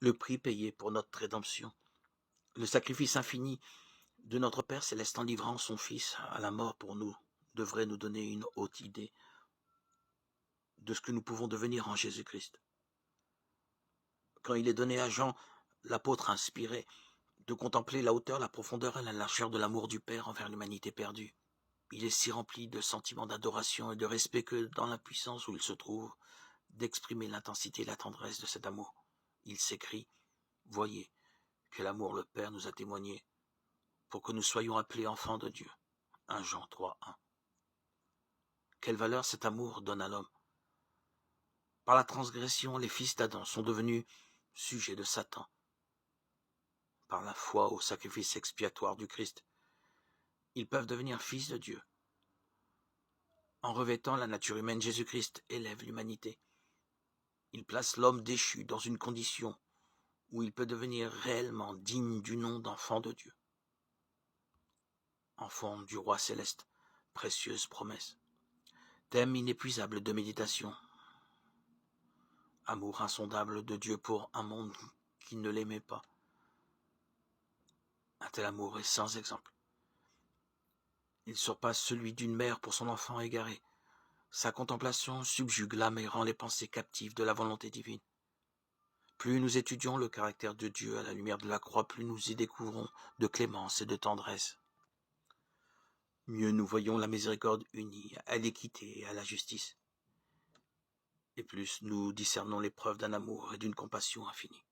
le prix payé pour notre rédemption, le sacrifice infini de notre Père céleste en livrant son Fils à la mort pour nous, devrait nous donner une haute idée de ce que nous pouvons devenir en Jésus-Christ. Quand il est donné à Jean, l'apôtre inspiré, de contempler la hauteur, la profondeur et la largeur de l'amour du Père envers l'humanité perdue, il est si rempli de sentiments d'adoration et de respect que, dans la puissance où il se trouve, d'exprimer l'intensité et la tendresse de cet amour, il s'écrie « Voyez, quel amour le Père nous a témoigné pour que nous soyons appelés enfants de Dieu. » 1 Jean 3, 1. Quelle valeur cet amour donne à l'homme. Par la transgression, les fils d'Adam sont devenus sujets de Satan. Par la foi au sacrifice expiatoire du Christ, ils peuvent devenir fils de Dieu. En revêtant la nature humaine, Jésus-Christ élève l'humanité. Il place l'homme déchu dans une condition où il peut devenir réellement digne du nom d'enfant de Dieu. Enfant du roi céleste, précieuse promesse. Thème inépuisable de méditation. Amour insondable de Dieu pour un monde qui ne l'aimait pas. Un tel amour est sans exemple. Il surpasse celui d'une mère pour son enfant égaré. Sa contemplation subjugue l'âme et rend les pensées captives de la volonté divine. Plus nous étudions le caractère de Dieu à la lumière de la croix, plus nous y découvrons de clémence et de tendresse. Mieux nous voyons la miséricorde unie à l'équité et à la justice. Et plus nous discernons les preuves d'un amour et d'une compassion infinie.